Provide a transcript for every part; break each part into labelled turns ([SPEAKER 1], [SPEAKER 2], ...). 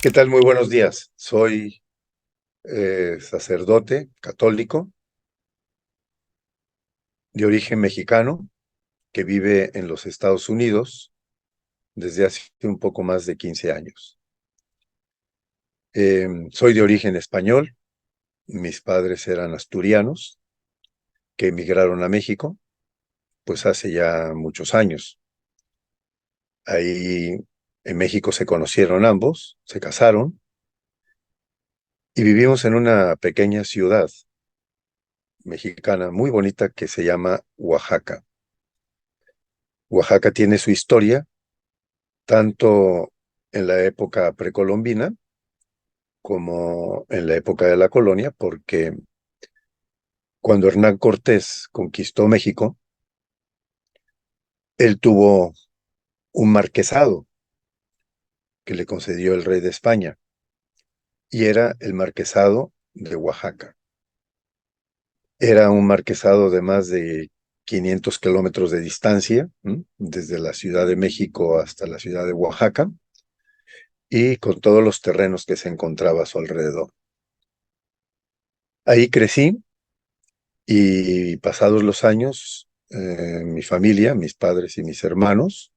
[SPEAKER 1] ¿Qué tal? Muy buenos días. Soy sacerdote católico de origen mexicano que vive en los Estados Unidos desde hace un poco más de 15 años. Soy de origen español. Mis padres eran asturianos que emigraron a México, pues hace ya muchos años. Ahí en México se conocieron ambos, se casaron y vivimos en una pequeña ciudad mexicana muy bonita que se llama Oaxaca. Oaxaca tiene su historia tanto en la época precolombina como en la época de la colonia, porque cuando Hernán Cortés conquistó México, él tuvo un marquesado que le concedió el rey de España, y era el marquesado de Oaxaca. Era un marquesado de más de 500 kilómetros de distancia, desde la Ciudad de México hasta la ciudad de Oaxaca, y con todos los terrenos que se encontraba a su alrededor. Ahí crecí. Y pasados los años, mi familia, mis padres y mis hermanos,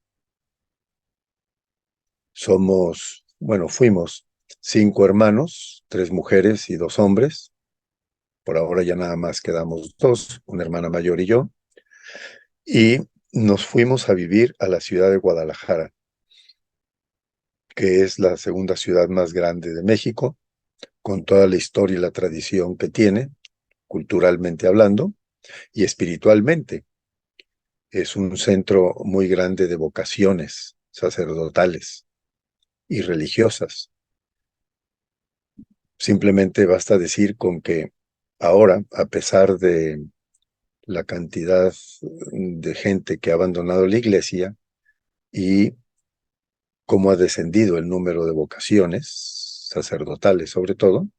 [SPEAKER 1] fuimos 5 hermanos, 3 mujeres y 2 hombres. Por ahora ya nada más quedamos dos, una hermana mayor y yo. Y nos fuimos a vivir a la ciudad de Guadalajara, que es la segunda ciudad más grande de México, con toda la historia y la tradición que tiene, culturalmente hablando y espiritualmente. Es un centro muy grande de vocaciones sacerdotales y religiosas. Simplemente basta decir con que ahora, a pesar de la cantidad de gente que ha abandonado la iglesia y cómo ha descendido el número de vocaciones sacerdotales sobre todo,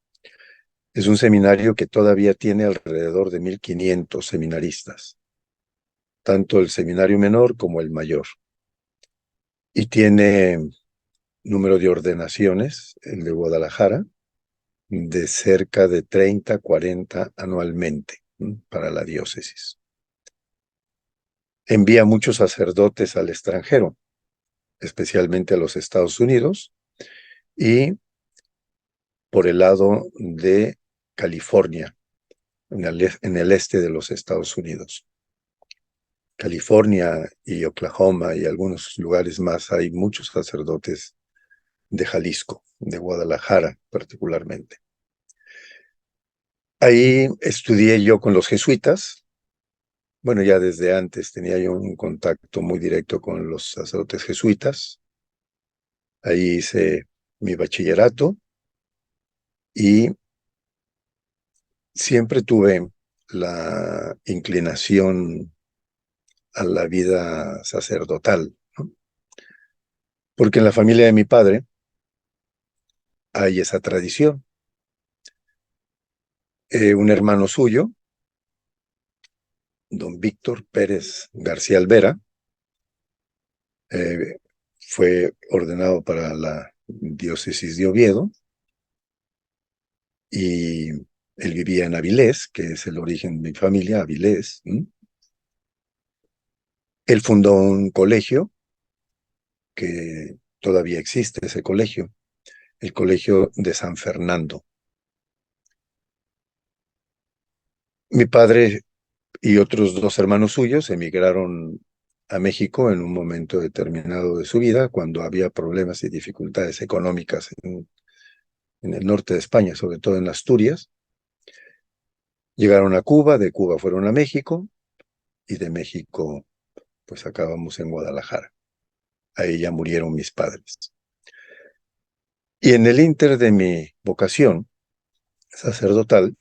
[SPEAKER 1] es un seminario que todavía tiene alrededor de 1500 seminaristas, tanto el seminario menor como el mayor. Y tiene número de ordenaciones, el de Guadalajara, de cerca de 30, 40 anualmente, para la diócesis. Envía muchos sacerdotes al extranjero, especialmente a los Estados Unidos y por el lado de California, en el este de los Estados Unidos. California y Oklahoma y algunos lugares más, hay muchos sacerdotes de Jalisco, de Guadalajara particularmente. Ahí estudié yo con los jesuitas. Bueno, ya desde antes tenía yo un contacto muy directo con los sacerdotes jesuitas. Ahí hice mi bachillerato y siempre tuve la inclinación a la vida sacerdotal, ¿no? Porque en la familia de mi padre hay esa tradición. Un hermano suyo, don Víctor Pérez García Alvera, eh, fue ordenado para la diócesis de Oviedo y él vivía en Avilés, que es el origen de mi familia, Avilés. Él fundó un colegio que todavía existe, ese colegio, el Colegio de San Fernando. Mi padre y otros 2 hermanos suyos emigraron a México en un momento determinado de su vida, cuando había problemas y dificultades económicas en el norte de España, sobre todo en Asturias. Llegaron a Cuba, de Cuba fueron a México y de México pues acabamos en Guadalajara. Ahí ya murieron mis padres. Y en el ínter de mi vocación sacerdotal,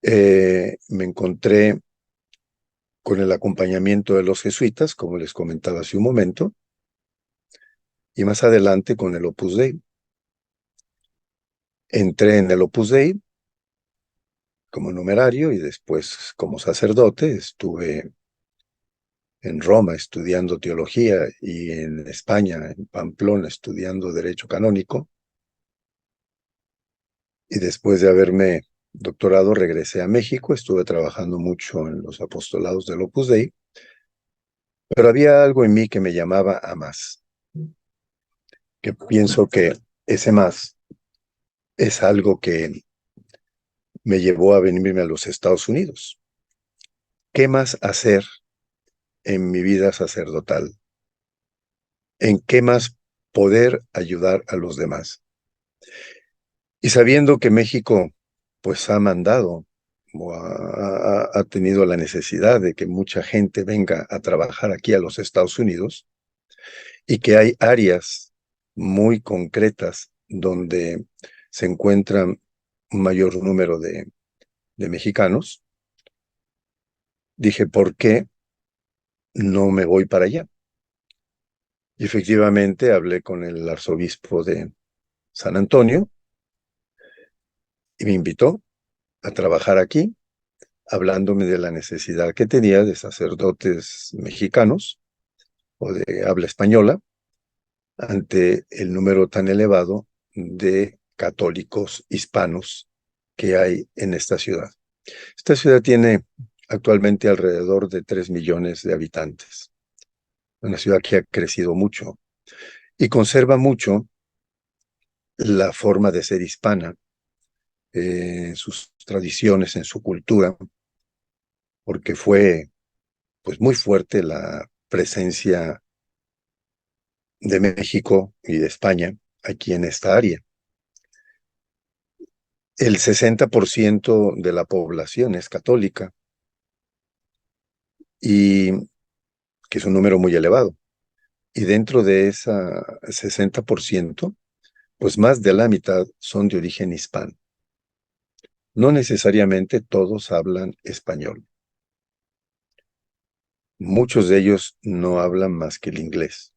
[SPEAKER 1] me encontré con el acompañamiento de los jesuitas, como les comentaba hace un momento, y más adelante con el Opus Dei. Entré en el Opus Dei como numerario y después como sacerdote. Estuve en Roma estudiando teología y en España, en Pamplona, estudiando derecho canónico. Y después de haberme doctorado, regresé a México, estuve trabajando mucho en los apostolados del Opus Dei, pero había algo en mí que me llamaba a más, que pienso que ese más es algo que me llevó a venirme a los Estados Unidos. ¿Qué más hacer en mi vida sacerdotal? ¿En qué más poder ayudar a los demás? Y sabiendo que México pues ha mandado o ha tenido la necesidad de que mucha gente venga a trabajar aquí a los Estados Unidos y que hay áreas muy concretas donde se encuentran un mayor número de mexicanos, dije, ¿por qué no me voy para allá? Y efectivamente hablé con el arzobispo de San Antonio y me invitó a trabajar aquí, hablándome de la necesidad que tenía de sacerdotes mexicanos o de habla española ante el número tan elevado de católicos hispanos que hay en esta ciudad. Esta ciudad tiene actualmente alrededor de 3 millones de habitantes, una ciudad que ha crecido mucho y conserva mucho la forma de ser hispana, en sus tradiciones, en su cultura, porque fue pues muy fuerte la presencia de México y de España aquí en esta área. El 60% de la población es católica y que es un número muy elevado. Y dentro de ese 60%, pues más de la mitad son de origen hispano. No necesariamente todos hablan español. Muchos de ellos no hablan más que el inglés,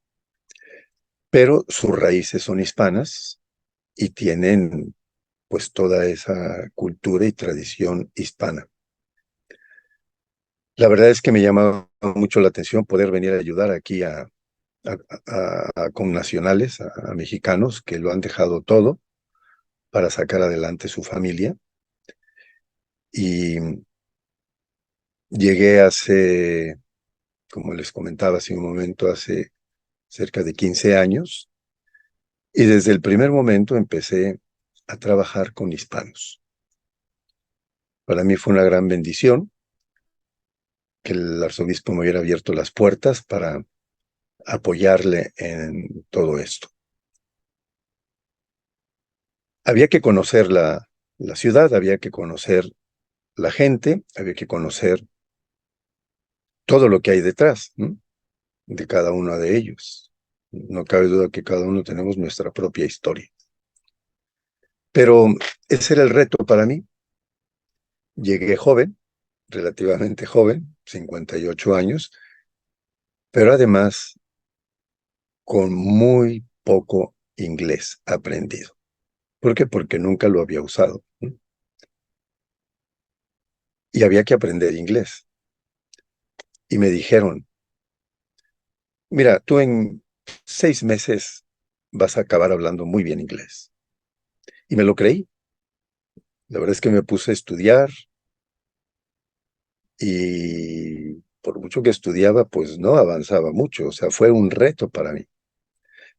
[SPEAKER 1] pero sus raíces son hispanas y tienen pues toda esa cultura y tradición hispana. La verdad es que me llama mucho la atención poder venir a ayudar aquí a connacionales, a mexicanos que lo han dejado todo para sacar adelante su familia. Y llegué hace, como les comentaba hace un momento, hace cerca de 15 años, y desde el primer momento empecé a trabajar con hispanos. Para mí fue una gran bendición que el arzobispo me hubiera abierto las puertas para apoyarle en todo esto. Había que conocer la ciudad, había que conocer la gente, había que conocer todo lo que hay detrás, ¿no?, de cada uno de ellos. No cabe duda que cada uno tenemos nuestra propia historia. Pero ese era el reto para mí. Llegué joven, relativamente joven, 58 años, pero además con muy poco inglés aprendido. ¿Por qué? Porque nunca lo había usado, ¿no? Y había que aprender inglés. Y me dijeron, mira, tú en 6 meses vas a acabar hablando muy bien inglés. Y me lo creí. La verdad es que me puse a estudiar y por mucho que estudiaba, pues no avanzaba mucho. O sea, fue un reto para mí.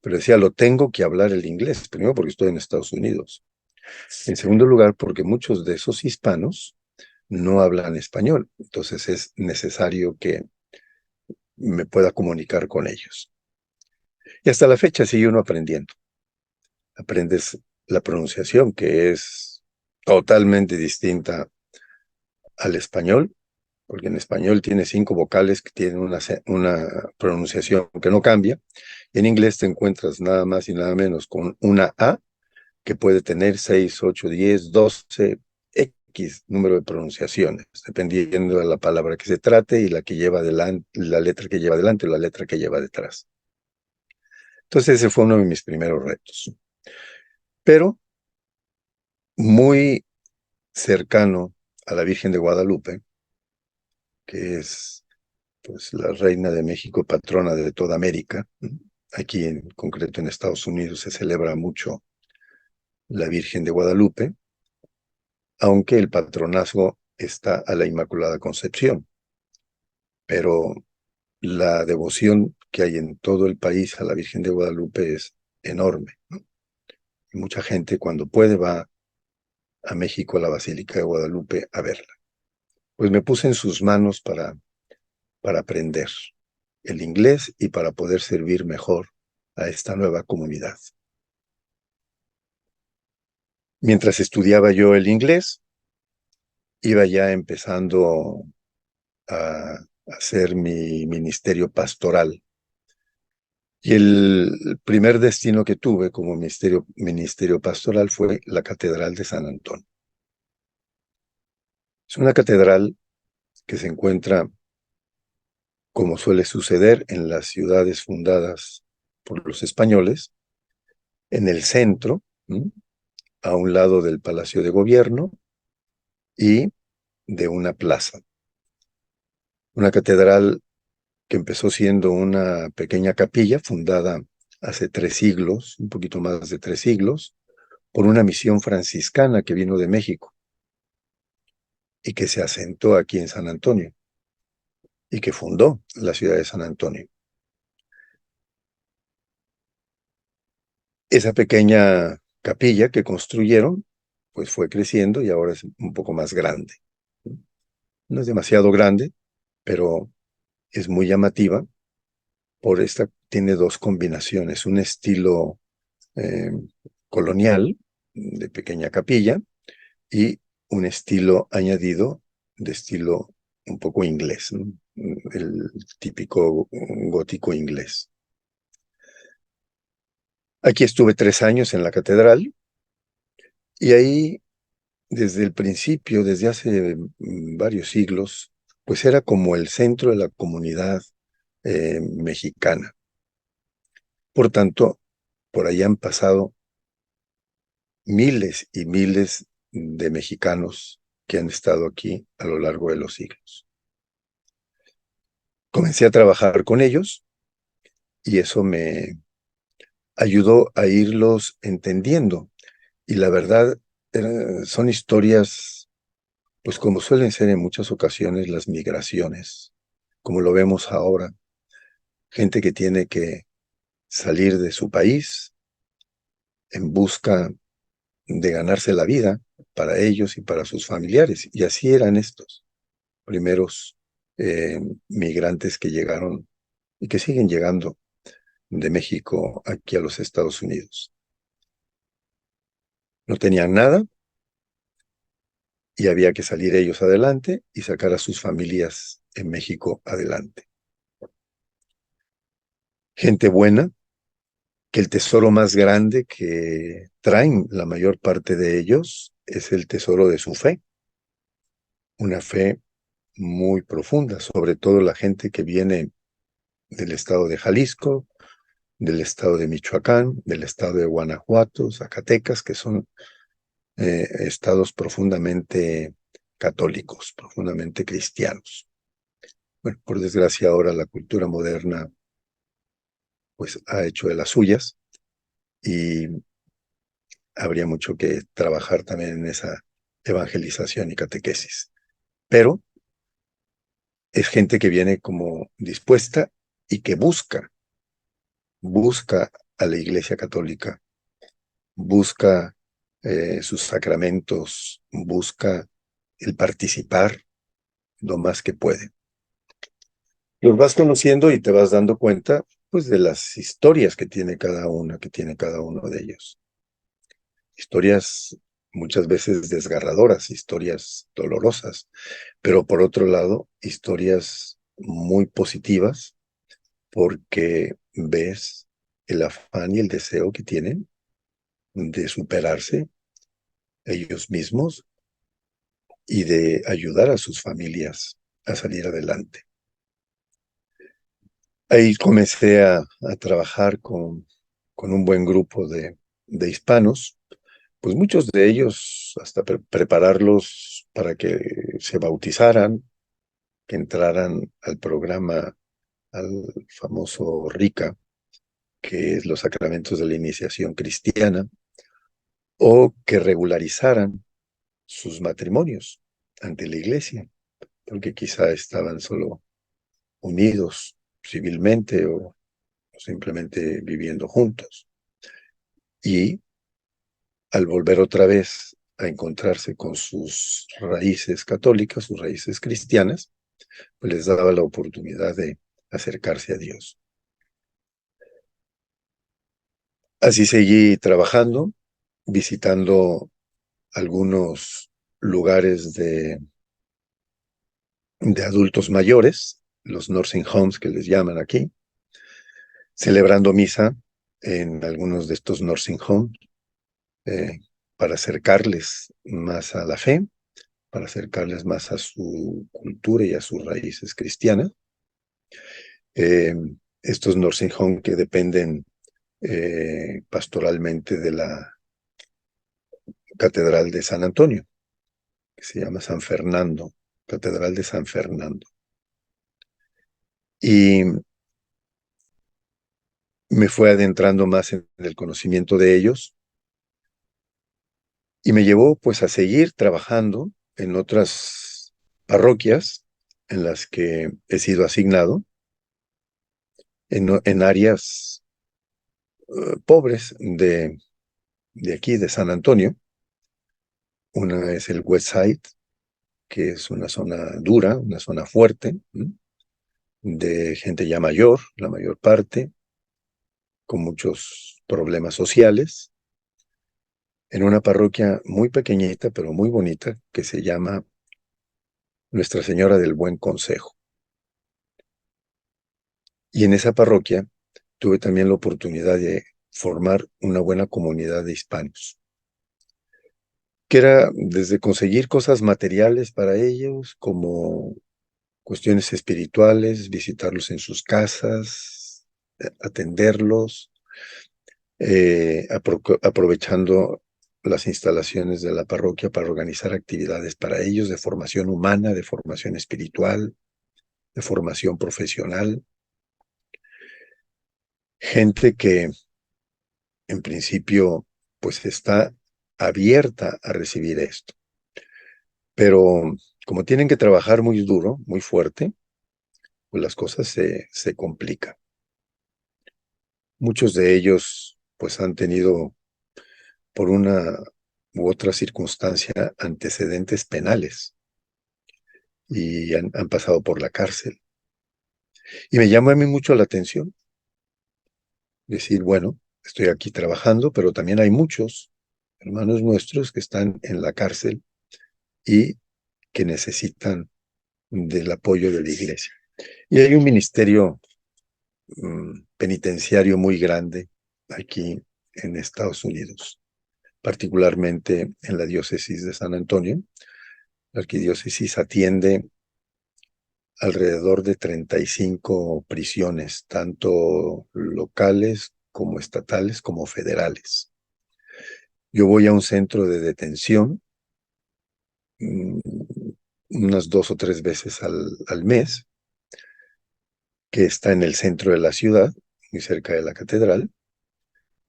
[SPEAKER 1] Pero decía, lo tengo que hablar el inglés. Primero porque estoy en Estados Unidos. En segundo lugar, porque muchos de esos hispanos no hablan español. Entonces es necesario que me pueda comunicar con ellos. Y hasta la fecha sigue uno aprendiendo. Aprendes la pronunciación, que es totalmente distinta al español, porque en español tiene 5 vocales que tienen una pronunciación que no cambia. Y en inglés te encuentras nada más y nada menos con una A que puede tener 6, 8, 10, 12, X número de pronunciaciones, dependiendo de la palabra que se trate y la que lleva adelante, la letra que lleva adelante o la letra que lleva detrás. Entonces ese fue uno de mis primeros retos. Pero muy cercano a la Virgen de Guadalupe, que es pues la reina de México, patrona de toda América. Aquí en concreto en Estados Unidos se celebra mucho la Virgen de Guadalupe, aunque el patronazgo está a la Inmaculada Concepción. Pero la devoción que hay en todo el país a la Virgen de Guadalupe es enorme, ¿no? Y mucha gente cuando puede va a México, a la Basílica de Guadalupe, a verla. Pues me puse en sus manos para aprender el inglés y para poder servir mejor a esta nueva comunidad. Mientras estudiaba yo el inglés, iba ya empezando a hacer mi ministerio pastoral. Y el primer destino que tuve como ministerio pastoral fue la Catedral de San Antonio. Es una catedral que se encuentra, como suele suceder en las ciudades fundadas por los españoles, en el centro, ¿m?, a un lado del Palacio de Gobierno y de una plaza. Una catedral que empezó siendo una pequeña capilla fundada hace 3 siglos, un poquito más de 3 siglos, por una misión franciscana que vino de México y que se asentó aquí en San Antonio y que fundó la ciudad de San Antonio. Esa pequeña capilla que construyeron, pues fue creciendo y ahora es un poco más grande. No es demasiado grande, pero es muy llamativa tiene dos combinaciones, un estilo eh, colonial de pequeña capilla y un estilo añadido de estilo un poco inglés, ¿no?, el típico gótico inglés. Aquí estuve 3 años en la catedral y ahí desde el principio, desde hace varios siglos, pues era como el centro de la comunidad mexicana. Por tanto, por ahí han pasado miles y miles de mexicanos que han estado aquí a lo largo de los siglos. Comencé a trabajar con ellos y eso me ayudó a irlos entendiendo. Y la verdad, son historias, pues como suelen ser en muchas ocasiones las migraciones, como lo vemos ahora, gente que tiene que salir de su país en busca de ganarse la vida para ellos y para sus familiares. Y así eran estos primeros migrantes que llegaron y que siguen llegando de México aquí a los Estados Unidos. No tenían nada y había que salir ellos adelante y sacar a sus familias en México adelante. Gente buena, que el tesoro más grande que traen la mayor parte de ellos es el tesoro de su fe. Una fe muy profunda, sobre todo la gente que viene del estado de Jalisco, del estado de Michoacán, del estado de Guanajuato, Zacatecas, que son estados profundamente católicos, profundamente cristianos. Bueno, por desgracia ahora la cultura moderna pues ha hecho de las suyas y habría mucho que trabajar también en esa evangelización y catequesis. Pero es gente que viene como dispuesta y que busca a la Iglesia Católica, busca sus sacramentos, busca el participar lo más que puede. Los vas conociendo y te vas dando cuenta, pues, de las historias que tiene cada una, que tiene cada uno de ellos. Historias muchas veces desgarradoras, historias dolorosas, pero por otro lado, historias muy positivas, porque ves el afán y el deseo que tienen de superarse ellos mismos y de ayudar a sus familias a salir adelante. Ahí comencé a trabajar con un buen grupo de hispanos, pues muchos de ellos hasta prepararlos para que se bautizaran, que entraran al programa, al famoso RICA, que es los sacramentos de la iniciación cristiana, o que regularizaran sus matrimonios ante la iglesia, porque quizá estaban solo unidos civilmente o simplemente viviendo juntos. Y al volver otra vez a encontrarse con sus raíces católicas, sus raíces cristianas, pues les daba la oportunidad de acercarse a Dios. Así seguí trabajando, visitando algunos lugares de adultos mayores, los nursing homes que les llaman aquí, celebrando misa en algunos de estos nursing homes eh, para acercarles más a la fe, para acercarles más a su cultura y a sus raíces cristianas. Eh, Estos nursing homes que dependen pastoralmente de la Catedral de San Antonio, que se llama San Fernando, Catedral de San Fernando. Y me fue adentrando más en el conocimiento de ellos y me llevó pues a seguir trabajando en otras parroquias en las que he sido asignado, en áreas pobres de aquí, de San Antonio. Una es el West Side, que es una zona dura, una zona fuerte, de gente ya mayor, la mayor parte, con muchos problemas sociales, en una parroquia muy pequeñita, pero muy bonita, que se llama Nuestra Señora del Buen Consejo. Y en esa parroquia tuve también la oportunidad de formar una buena comunidad de hispanos, que era desde conseguir cosas materiales para ellos, como cuestiones espirituales, visitarlos en sus casas, atenderlos, aprovechando las instalaciones de la parroquia para organizar actividades para ellos de formación humana, de formación espiritual, de formación profesional. Gente que en principio pues está abierta a recibir esto, pero como tienen que trabajar muy duro, muy fuerte, pues las cosas se complican. Muchos de ellos pues han tenido por una u otra circunstancia antecedentes penales y han pasado por la cárcel. Y me llama a mí mucho la atención decir, bueno, estoy aquí trabajando, pero también hay muchos hermanos nuestros que están en la cárcel y que necesitan del apoyo de la iglesia. Y hay un ministerio penitenciario muy grande aquí en Estados Unidos, particularmente en la diócesis de San Antonio. La arquidiócesis atiende alrededor de 35 prisiones, tanto locales como estatales como federales. Yo voy a un centro de detención mm, unas 2 o 3 veces al mes, que está en el centro de la ciudad, muy cerca de la catedral,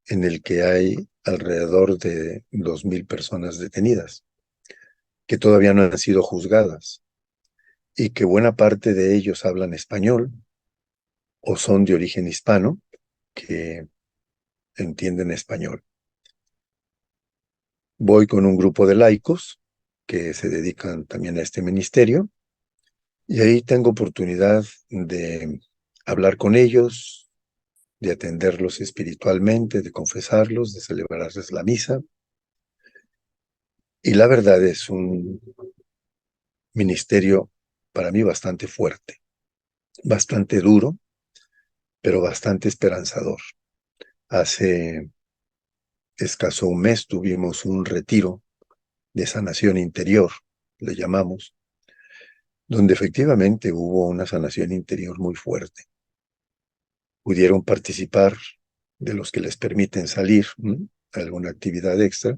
[SPEAKER 1] en el que hay alrededor de 2,000 personas detenidas, que todavía no han sido juzgadas y que buena parte de ellos hablan español o son de origen hispano, que entienden español. Voy con un grupo de laicos que se dedican también a este ministerio y ahí tengo oportunidad de hablar con ellos, de atenderlos espiritualmente, de confesarlos, de celebrarles la misa. Y la verdad es un ministerio para mí bastante fuerte, bastante duro, pero bastante esperanzador. Hace escaso un mes tuvimos un retiro de sanación interior, le llamamos, donde efectivamente hubo una sanación interior muy fuerte. Pudieron participar de los que les permiten salir a alguna actividad extra,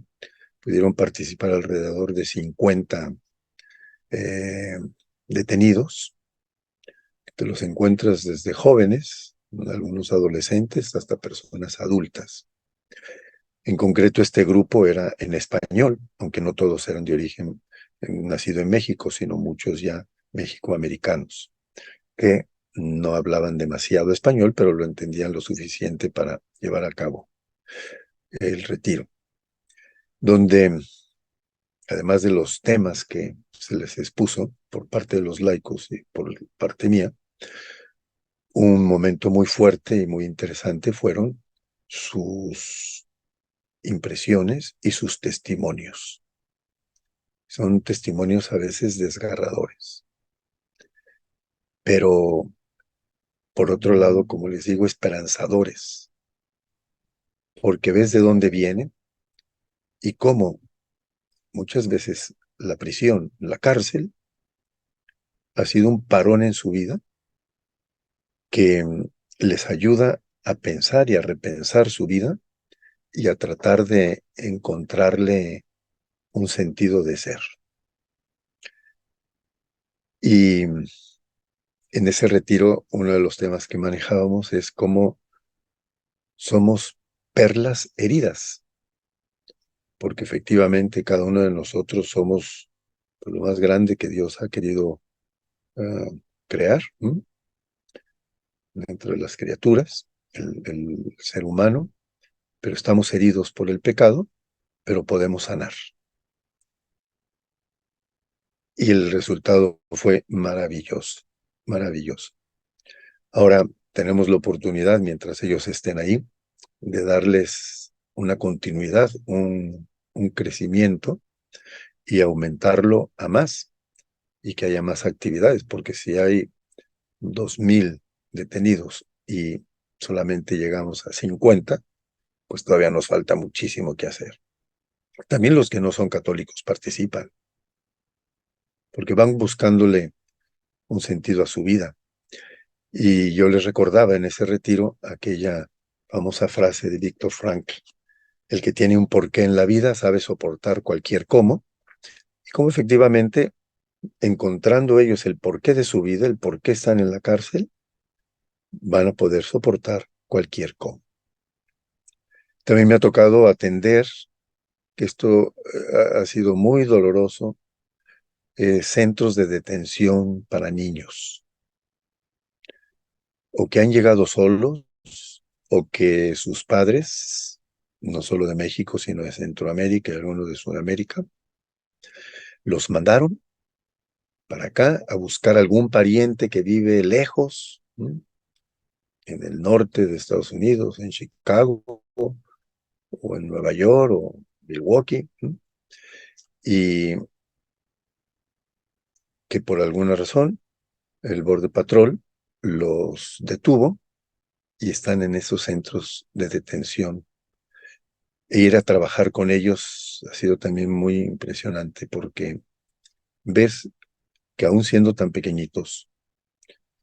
[SPEAKER 1] pudieron participar alrededor de 50 detenidos Te los encuentras desde jóvenes, algunos adolescentes, hasta personas adultas. En concreto, este grupo era en español, aunque no todos eran de origen nacido en México, sino muchos ya mexicoamericanos, que no hablaban demasiado español, pero lo entendían lo suficiente para llevar a cabo el retiro, donde, además de los temas que se les expuso por parte de los laicos y por parte mía, un momento muy fuerte y muy interesante fueron sus impresiones y sus testimonios. Son testimonios a veces desgarradores, pero por otro lado, como les digo, esperanzadores, porque ves de dónde vienen y cómo muchas veces la prisión, la cárcel, ha sido un parón en su vida que les ayuda a pensar y a repensar su vida y a tratar de encontrarle un sentido de ser. Y en ese retiro, uno de los temas que manejábamos es cómo somos perlas heridas, porque efectivamente cada uno de nosotros somos lo más grande que Dios ha querido crear, ¿m? Dentro de las criaturas, el ser humano, pero estamos heridos por el pecado, pero podemos sanar. Y el resultado fue maravilloso, maravilloso. Ahora tenemos la oportunidad, mientras ellos estén ahí, de darles una continuidad, un crecimiento y aumentarlo a más y que haya más actividades, porque si hay 2,000 detenidos y solamente llegamos a 50, pues todavía nos falta muchísimo que hacer. También los que no son católicos participan, porque van buscándole un sentido a su vida. Y yo les recordaba en ese retiro aquella famosa frase de Víctor Frankl: el que tiene un porqué en la vida sabe soportar cualquier cómo, y cómo efectivamente, encontrando ellos el porqué de su vida, el por qué están en la cárcel, van a poder soportar cualquier cómo. También me ha tocado atender, que esto ha sido muy doloroso, centros de detención para niños, o que han llegado solos, o que sus padres, no solo de México, sino de Centroamérica y algunos de Sudamérica, los mandaron para acá a buscar algún pariente que vive lejos, ¿no?, en el norte de Estados Unidos, en Chicago, o en Nueva York, o Milwaukee, ¿no?, y que por alguna razón el Border Patrol los detuvo y están en esos centros de detención. E ir a trabajar con ellos ha sido también muy impresionante, porque ves que aún siendo tan pequeñitos,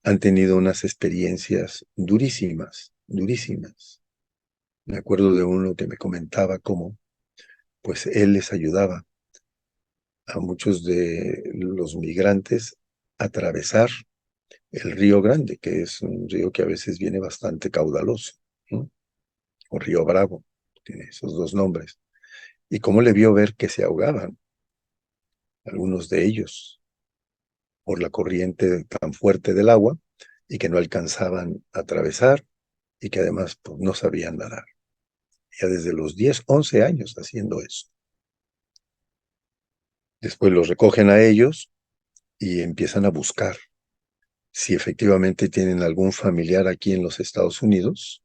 [SPEAKER 1] han tenido unas experiencias durísimas, durísimas. Me acuerdo de uno que me comentaba cómo, pues él les ayudaba a muchos de los migrantes a atravesar el Río Grande, que es un río que a veces viene bastante caudaloso, ¿no?, o Río Bravo, tiene esos dos nombres. Y cómo le vio ver que se ahogaban algunos de ellos por la corriente tan fuerte del agua, y que no alcanzaban a atravesar, y que además pues, no sabían nadar. Ya desde los 10, 11 años haciendo eso. Después los recogen a ellos y empiezan a buscar si efectivamente tienen algún familiar aquí en los Estados Unidos,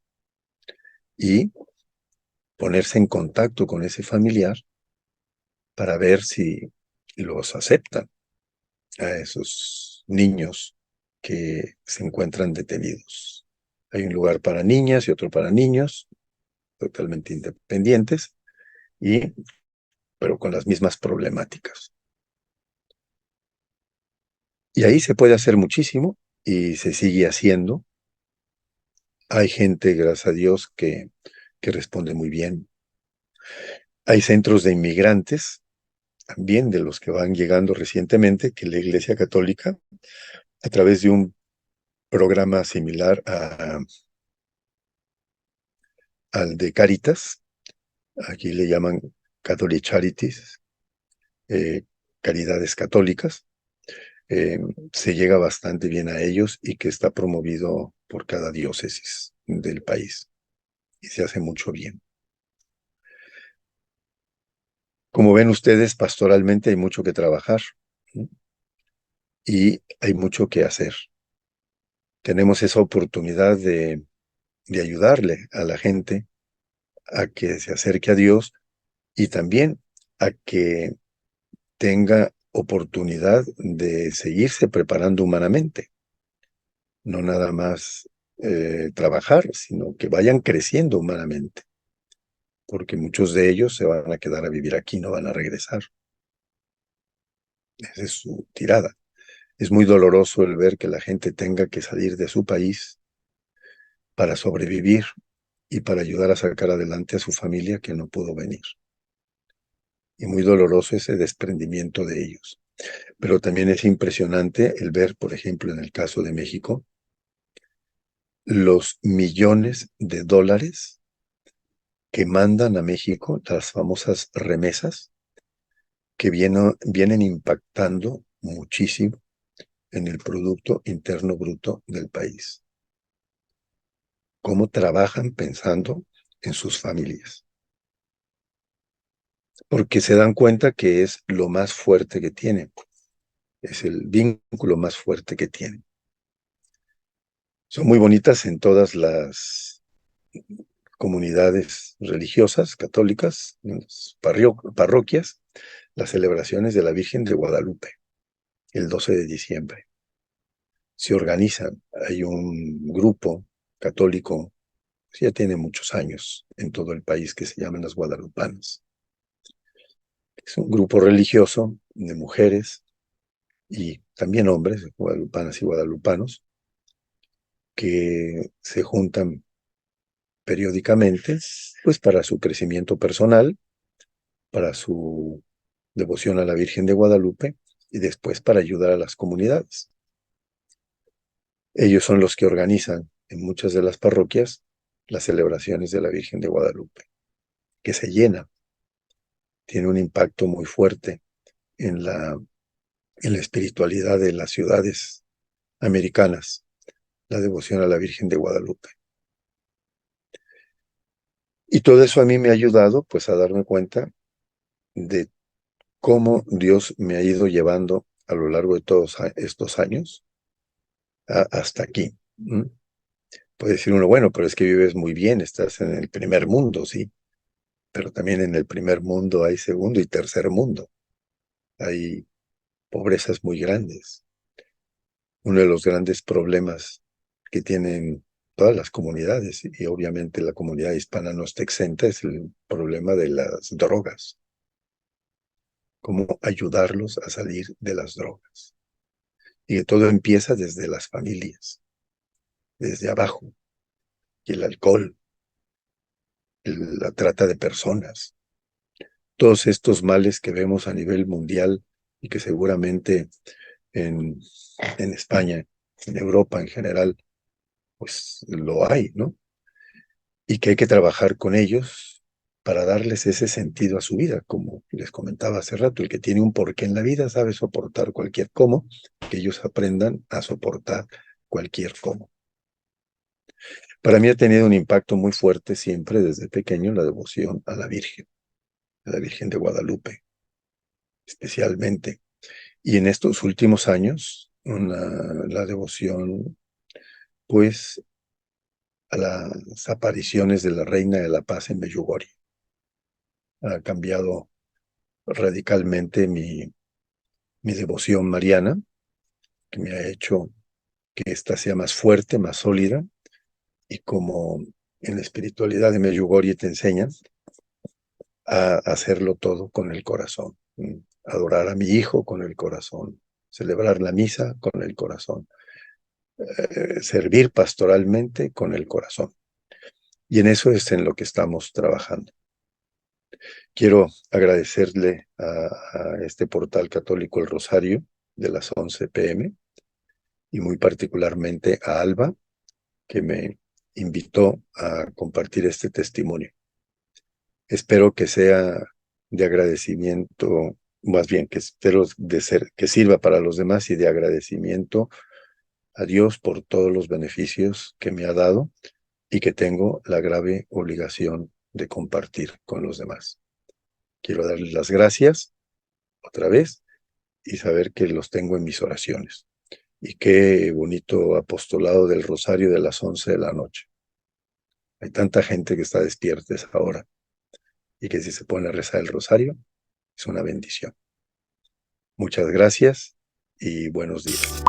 [SPEAKER 1] y ponerse en contacto con ese familiar para ver si los aceptan a esos niños que se encuentran detenidos. Hay un lugar para niñas y otro para niños, totalmente independientes, pero con las mismas problemáticas. Y ahí se puede hacer muchísimo y se sigue haciendo. Hay gente, gracias a Dios, que responde muy bien. Hay centros de inmigrantes, también de los que van llegando recientemente, que la Iglesia Católica, a través de un programa similar al de Caritas. Aquí le llaman Catholic Charities, eh, caridades católicas. Se llega bastante bien a ellos y que está promovido por cada diócesis del país y se hace mucho bien. Como ven ustedes, pastoralmente hay mucho que trabajar, ¿no? Y hay mucho que hacer. Tenemos esa oportunidad de ayudarle a la gente a que se acerque a Dios y también a que tenga oportunidad de seguirse preparando humanamente, no nada más trabajar, sino que vayan creciendo humanamente, porque muchos de ellos se van a quedar a vivir aquí, no van a regresar. Esa es su tirada. Es muy doloroso el ver que la gente tenga que salir de su país para sobrevivir y para ayudar a sacar adelante a su familia que no pudo venir. Y muy doloroso ese desprendimiento de ellos. Pero también es impresionante el ver, por ejemplo, en el caso de México, los millones de dólares que mandan a México, las famosas remesas, que vienen impactando muchísimo en el Producto Interno Bruto del país. Cómo trabajan pensando en sus familias. Porque se dan cuenta que es lo más fuerte que tienen, es el vínculo más fuerte que tienen. Son muy bonitas en todas las comunidades religiosas católicas, en las parroquias, las celebraciones de la Virgen de Guadalupe, el 12 de diciembre. Se organizan, hay un grupo católico, ya tiene muchos años en todo el país, que se llaman las Guadalupanas. Es un grupo religioso de mujeres y también hombres, guadalupanas y guadalupanos, que se juntan periódicamente, pues para su crecimiento personal, para su devoción a la Virgen de Guadalupe y después para ayudar a las comunidades. Ellos son los que organizan en muchas de las parroquias las celebraciones de la Virgen de Guadalupe, que se llena, tiene un impacto muy fuerte en la espiritualidad de las ciudades americanas, la devoción a la Virgen de Guadalupe. Y todo eso a mí me ha ayudado pues a darme cuenta de cómo Dios me ha ido llevando a lo largo de todos estos años hasta aquí. Puede decir uno, bueno, pero es que vives muy bien, estás en el primer mundo, sí, pero también en el primer mundo hay segundo y tercer mundo. Hay pobrezas muy grandes. Uno de los grandes problemas que tienen todas las comunidades, y obviamente la comunidad hispana no está exenta, es el problema de las drogas. Cómo ayudarlos a salir de las drogas. Y que todo empieza desde las familias, desde abajo. Y el alcohol, la trata de personas, todos estos males que vemos a nivel mundial y que seguramente en, en España, en Europa en general, pues lo hay, ¿no? Y que hay que trabajar con ellos para darles ese sentido a su vida, como les comentaba hace rato, el que tiene un porqué en la vida sabe soportar cualquier cómo, que ellos aprendan a soportar cualquier cómo. Para mí ha tenido un impacto muy fuerte siempre desde pequeño la devoción a la Virgen de Guadalupe, especialmente. Y en estos últimos años, la devoción, pues, a las apariciones de la Reina de la Paz en Medjugorje. Ha cambiado radicalmente mi devoción mariana, que me ha hecho que ésta sea más fuerte, más sólida, y como en la espiritualidad de Medjugorje te enseñan a hacerlo todo con el corazón, adorar a mi hijo con el corazón, celebrar la misa con el corazón, servir pastoralmente con el corazón. Y en eso es en lo que estamos trabajando. Quiero agradecerle a este portal católico El Rosario de las 11 p.m. y muy particularmente a Alba, que me invitó a compartir este testimonio. Espero que sea de agradecimiento, más bien que espero que sirva para los demás y de agradecimiento a Dios por todos los beneficios que me ha dado y que tengo la grave obligación de compartir con los demás. Quiero darles las gracias otra vez y saber que los tengo en mis oraciones. Y qué bonito apostolado del rosario de las 11 de la noche. Hay tanta gente que está despierta a esa hora y que si se pone a rezar el rosario es una bendición. Muchas gracias y buenos días.